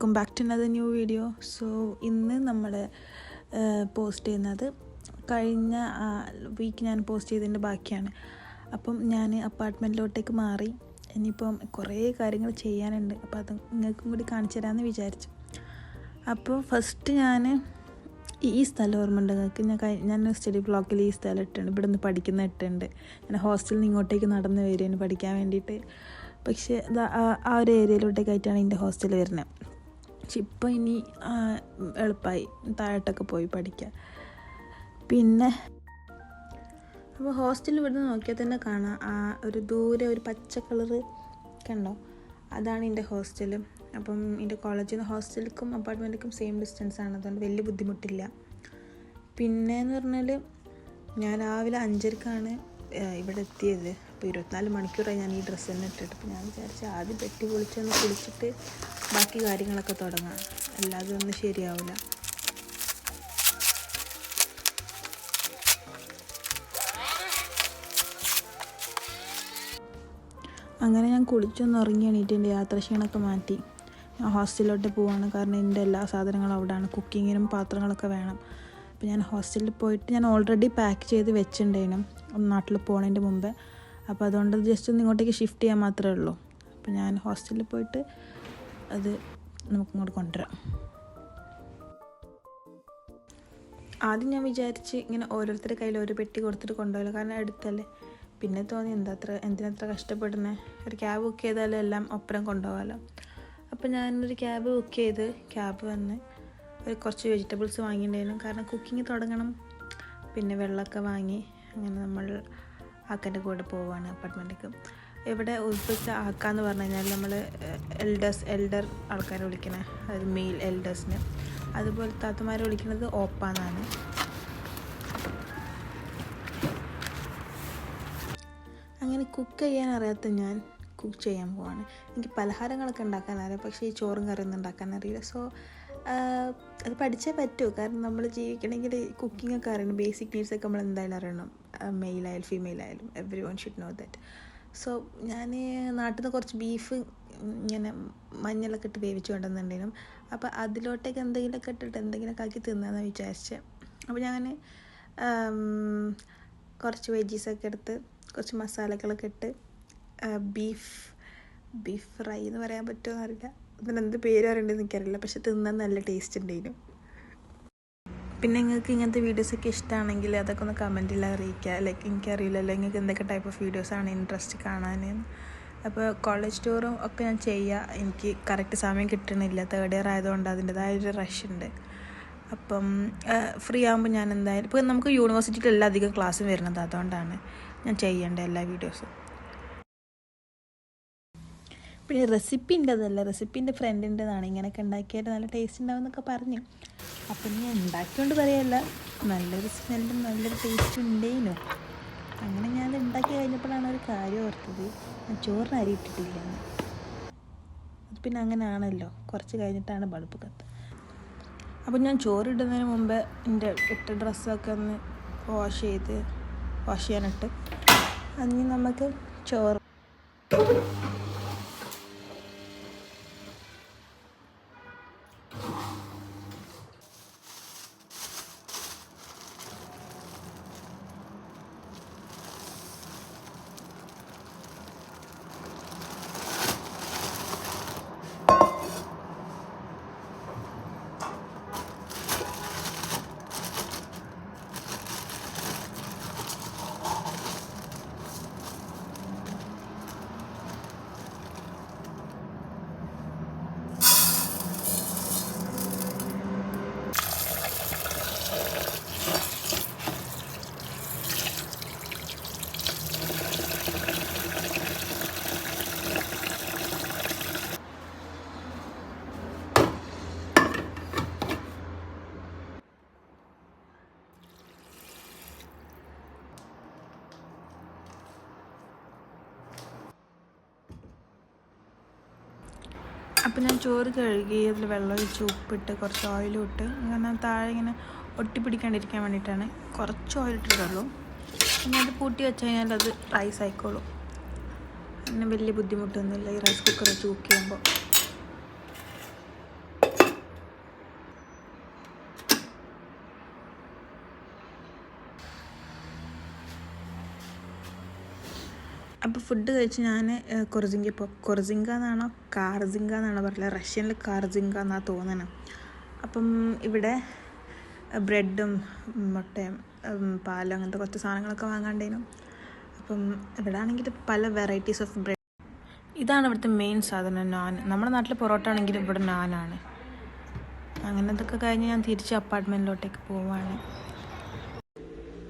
Welcome back to another new video. So ഇന്ന് നമ്മൾ post ചെയ്യുന്നത് കഴിഞ്ഞ വീക്ക് ഞാൻ പോസ്റ്റ് ചെയ്തതിൻ്റെ ബാക്കിയാണ്. അപ്പം ഞാൻ അപ്പാർട്ട്മെൻറ്റിലോട്ടേക്ക് മാറി. ഇനിയിപ്പം കുറേ കാര്യങ്ങൾ ചെയ്യാനുണ്ട്. അപ്പോൾ അത് നിങ്ങൾക്കും കൂടി കാണിച്ചു തരാമെന്ന് വിചാരിച്ചു. അപ്പോൾ ഫസ്റ്റ് ഞാൻ ഈ സ്ഥലം ഓർമ്മയുണ്ട് നിങ്ങൾക്ക്? ഞാൻ സ്റ്റഡി ബ്ലോക്കിൽ ഈ സ്ഥലം ഇട്ടുണ്ട്. ഇവിടെ നിന്ന് പഠിക്കുന്ന ഇട്ടുണ്ട്. ഞാൻ ഹോസ്റ്റലിൽ നിന്ന് ഇങ്ങോട്ടേക്ക് നടന്ന് വരുന്നു പഠിക്കാൻ വേണ്ടിയിട്ട്. പക്ഷേ ആ ഒരു ഏരിയയിലോട്ടേക്കായിട്ടാണ് എൻ്റെ ഹോസ്റ്റൽ വരുന്നത്. പക്ഷെ ഇപ്പോൾ ഇനി എളുപ്പമായി, താഴോട്ടൊക്കെ പോയി പഠിക്കാം. പിന്നെ അപ്പോൾ ഹോസ്റ്റലിൽ ഇവിടുന്ന് നോക്കിയാൽ തന്നെ കാണാം, ഒരു ദൂരെ ഒരു പച്ച കളറ് കണ്ടോ, അതാണ് എൻ്റെ ഹോസ്റ്റൽ. അപ്പം എൻ്റെ കോളേജിൽ നിന്ന് ഹോസ്റ്റലിലേക്കും അപ്പാർട്ട്മെൻറ്റിലേക്കും സെയിം ഡിസ്റ്റൻസ് ആണ്, അതുകൊണ്ട് വലിയ ബുദ്ധിമുട്ടില്ല. പിന്നെയെന്ന് പറഞ്ഞാൽ ഞാൻ രാവിലെ 5:30 ഇവിടെ എത്തിയത്. അപ്പോൾ 24 മണിക്കൂറായി ഞാൻ ഈ ഡ്രസ്സ് തന്നെ ഇട്ടിട്ട്. അപ്പോൾ ഞാൻ വിചാരിച്ചു ആദ്യം പെട്ടി പൊളിച്ചൊന്ന് കുളിച്ചിട്ട് ബാക്കി കാര്യങ്ങളൊക്കെ തുടങ്ങാം, അല്ലാതെ ഒന്നും ശരിയാവില്ല. അങ്ങനെ ഞാൻ കുളിച്ചൊന്ന് ഉറങ്ങി എണീറ്റ് എൻ്റെ യാത്രാക്ഷീണമൊക്കെ മാറ്റി ഞാൻ ഹോസ്റ്റലിലോട്ട് പോവാണ്. കാരണം എൻ്റെ എല്ലാ സാധനങ്ങളും അവിടെയാണ്, കുക്കിങ്ങിനും പാത്രങ്ങളൊക്കെ വേണം. അപ്പോൾ ഞാൻ ഹോസ്റ്റലിൽ പോയിട്ട് ഞാൻ ഓൾറെഡി പാക്ക് ചെയ്ത് വെച്ചിട്ടുണ്ടായിരുന്നു നാട്ടിൽ പോകുന്നതിൻ്റെ മുമ്പേ. അപ്പോൾ അതുകൊണ്ട് ജസ്റ്റ് ഒന്ന് ഇങ്ങോട്ടേക്ക് ഷിഫ്റ്റ് ചെയ്യാൻ മാത്രമേ ഉള്ളൂ. അപ്പോൾ ഞാൻ ഹോസ്റ്റലിൽ പോയിട്ട് അത് നമുക്കിങ്ങോട്ട് കൊണ്ടുവരാം. ആദ്യം ഞാൻ വിചാരിച്ച് ഇങ്ങനെ ഓരോരുത്തരുടെ കയ്യിൽ ഒരു പെട്ടി കൊടുത്തിട്ട് കൊണ്ടുപോയില്ല, കാരണം അടുത്തല്ലേ. പിന്നെ തോന്നി എന്തിനത്ര കഷ്ടപ്പെടുന്നത്, ഒരു ക്യാബ് ബുക്ക് ചെയ്താലും എല്ലാം ഒപ്പരം കൊണ്ടുപോകാമല്ലോ. അപ്പോൾ ഞാനൊരു ക്യാബ് ബുക്ക് ചെയ്ത് ക്യാബ് വന്ന് കുറച്ച് വെജിറ്റബിൾസ് വാങ്ങിയിട്ടുണ്ടായിരുന്നു, കാരണം കുക്കിംഗ് തുടങ്ങണം. പിന്നെ വെള്ളമൊക്കെ വാങ്ങി അങ്ങനെ നമ്മൾ ആക്കൻ്റെ കൂടെ പോവുകയാണ് അപ്പാർട്ട്മെൻറ്റിലേക്ക്. ഇവിടെ ഉൾപ്പിച്ച ആക്കാന്ന് പറഞ്ഞു കഴിഞ്ഞാൽ നമ്മൾ എൽഡർ ആൾക്കാരെ വിളിക്കണേ, അതായത് മെയിൽ എൽഡേഴ്സിന്. അതുപോലെ താത്തമാരെ വിളിക്കുന്നത് ഓപ്പാന്നാണ്. അങ്ങനെ കുക്ക് ചെയ്യാൻ അറിയാത്ത ഞാൻ കുക്ക് ചെയ്യാൻ പോവാണ്. എനിക്ക് പലഹാരങ്ങളൊക്കെ ഉണ്ടാക്കാൻ അറിയാം, പക്ഷേ ഈ ചോറും കറിയൊന്നും ഉണ്ടാക്കാൻ അറിയില്ല. സോ അത് പഠിച്ചേ പറ്റൂ, കാരണം നമ്മൾ ജീവിക്കണമെങ്കിൽ കുക്കിംഗ് ഒക്കെ അറിയണം. ബേസിക് നീഡ്സൊക്കെ നമ്മൾ എന്തായാലും അറിയണം, മെയിലായാലും ഫീമെയിലായാലും every one should know that. So ഞാൻ നാട്ടിൽ നിന്ന് കുറച്ച് ബീഫ് ഇങ്ങനെ മഞ്ഞളൊക്കെ ഇട്ട് വേവിച്ച് കൊണ്ടുവന്നിട്ടുണ്ടായിരുന്നു. അപ്പോൾ അതിലോട്ടേക്ക് എന്തെങ്കിലുമൊക്കെ ഇട്ടിട്ട് എന്തെങ്കിലുമൊക്കെ ആക്കി തിന്നാന്ന് വിചാരിച്ചത്. അപ്പോൾ ഞാൻ കുറച്ച് വെജീസൊക്കെ എടുത്ത് കുറച്ച് മസാലകളൊക്കെ ഇട്ട് ബീഫ് ഫ്രൈ എന്ന് പറയാൻ പറ്റുമോ എന്നറിയില്ല, അതിനെന്ത് പേര് പറയേണ്ടതെന്ന് എനിക്കറിയില്ല, പക്ഷെ തിന്നാൻ നല്ല ടേസ്റ്റ് ഉണ്ടായിരുന്നു. പിന്നെ നിങ്ങൾക്ക് ഇങ്ങനത്തെ വീഡിയോസൊക്കെ ഇഷ്ടമാണെങ്കിൽ അതൊക്കെ ഒന്ന് കമൻറ്റിൽ അറിയിക്കുക. ലൈക്ക് എനിക്കറിയില്ലല്ലോ നിങ്ങൾക്ക് എന്തൊക്കെ ടൈപ്പ് ഓഫ് വീഡിയോസാണ് ഇൻട്രസ്റ്റ് കാണാൻ. അപ്പോൾ കോളേജ് ടൂറും ഒക്കെ ഞാൻ ചെയ്യുക, എനിക്ക് കറക്റ്റ് സമയം കിട്ടണില്ല. 3rd ഇയർ ആയതുകൊണ്ട് അതിൻ്റെതായൊരു റഷ് ഉണ്ട്. അപ്പം ഫ്രീ ആകുമ്പോൾ ഞാൻ എന്തായാലും, ഇപ്പോൾ നമുക്ക് യൂണിവേഴ്സിറ്റിയിൽ എല്ലാ അധികം ക്ലാസ്സും വരുന്നത്, അതുകൊണ്ടാണ് ഞാൻ ചെയ്യേണ്ട എല്ലാ വീഡിയോസും. പിന്നെ റെസിപ്പി ഉണ്ടതല്ല, റെസിപ്പിൻ്റെ ഫ്രണ്ടിൻ്റെതാണ്. ഇങ്ങനെയൊക്കെ ഉണ്ടാക്കിയാൽ നല്ല ടേസ്റ്റ് ഉണ്ടാവും എന്നൊക്കെ പറഞ്ഞു. അപ്പം ഞാൻ ഉണ്ടാക്കിക്കൊണ്ട് പറയല്ല, നല്ലൊരു സ്മെല്ലും നല്ലൊരു ടേസ്റ്റ് ഉണ്ടേനു. അങ്ങനെ ഞാൻ ഉണ്ടാക്കി കഴിഞ്ഞപ്പോഴാണ് ഒരു കാര്യം ഓർത്തത്, ഞാൻ ചോറിന് അരി ഇട്ടിട്ടില്ല. അത് പിന്നെ അങ്ങനെയാണല്ലോ, കുറച്ച് കഴിഞ്ഞിട്ടാണ് ബൾബ് കത്ത്. അപ്പം ഞാൻ ചോറിടുന്നതിന് മുമ്പ് എൻ്റെ ഇട്ട ഡ്രസ്സൊക്കെ ഒന്ന് വാഷ് ചെയ്യാനിട്ട് അതിന് നമുക്ക് ചോറ് അപ്പോൾ ഞാൻ ചോറ് കഴുകി അതിൽ വെള്ളം ഒഴിച്ച് ഉപ്പിട്ട് കുറച്ച് ഓയിലും ഇട്ട് ഇങ്ങനെ താഴെ ഇങ്ങനെ ഒട്ടിപ്പിടിക്കാണ്ടിരിക്കാൻ വേണ്ടിയിട്ടാണ് കുറച്ച് ഓയിൽ ഇട്ടിട്ടുള്ളൂ. പിന്നെ അത് കൂട്ടി വെച്ച് കഴിഞ്ഞാൽ അത് റൈസ് ആയിക്കോളും. അങ്ങനെ വലിയ ബുദ്ധിമുട്ടൊന്നുമില്ല ഈ റൈസ് കുക്കർ വെച്ച് കുക്ക് ചെയ്യുമ്പോൾ. അപ്പോൾ ഫുഡ് കഴിച്ച് ഞാൻ കൊർസിങ്ക എന്നാണോ കാർസിങ്ക എന്നാണോ പറയുക, റഷ്യനിൽ കാർസിങ്ക എന്നാണ് തോന്നണം. അപ്പം ഇവിടെ ബ്രെഡും മുട്ടയും പാലും അങ്ങനത്തെ കുറച്ച് സാധനങ്ങളൊക്കെ വാങ്ങാണ്ടേനും. അപ്പം ഇവിടെ ആണെങ്കിൽ പല വെറൈറ്റീസ് ഓഫ് ബ്രെഡ്. ഇതാണ് ഇവിടുത്തെ മെയിൻ സാധനം, നാൻ. നമ്മുടെ നാട്ടിൽ പൊറോട്ട ആണെങ്കിലും ഇവിടെ നാനാണ്. അങ്ങനെ ഇതൊക്കെ കഴിഞ്ഞ് ഞാൻ തിരിച്ച് അപ്പാർട്ട്മെൻറ്റിലോട്ടേക്ക് പോവാണ്.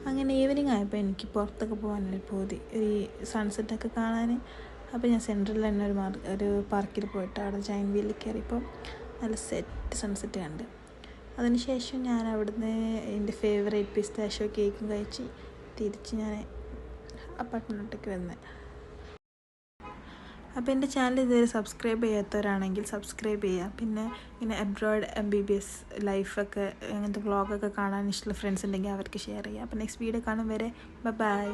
അങ്ങനെ ഈവനിങ് ആയപ്പോൾ എനിക്ക് പുറത്തൊക്കെ പോകാനൊരു പൂതി, ഈ സൺസെറ്റൊക്കെ കാണാൻ. അപ്പോൾ ഞാൻ സെൻട്രലിൽ തന്നെ ഒരു പാർക്കിൽ പോയിട്ട് അവിടെ ജൈൻറ്റ് വീലിൽ കയറിയപ്പോൾ നല്ല സെറ്റ് സൺസെറ്റ് കണ്ട്. അതിനുശേഷം ഞാൻ അവിടുന്ന് എൻ്റെ ഫേവറേറ്റ് പിസ്താഷ്യോ കേക്കും കഴിച്ച് തിരിച്ച് ഞാൻ അപ്പാർട്ട്മെൻറ്റിലോട്ടേക്ക് വന്നത്. അപ്പോൾ എൻ്റെ ചാനൽ ഇതുവരെ സബ്സ്ക്രൈബ് ചെയ്യാത്തവരാണെങ്കിൽ സബ്സ്ക്രൈബ് ചെയ്യുക. പിന്നെ ഇങ്ങനെ അബ്രോഡ് MBBS ലൈഫൊക്കെ അങ്ങനത്തെ വ്ളോഗൊക്കെ കാണാൻ ഇഷ്ടമുള്ള ഫ്രണ്ട്സ് ഉണ്ടെങ്കിൽ അവർക്ക് ഷെയർ ചെയ്യുക. അപ്പോൾ നെക്സ്റ്റ് വീഡിയോ കാണും വരെ ബൈ.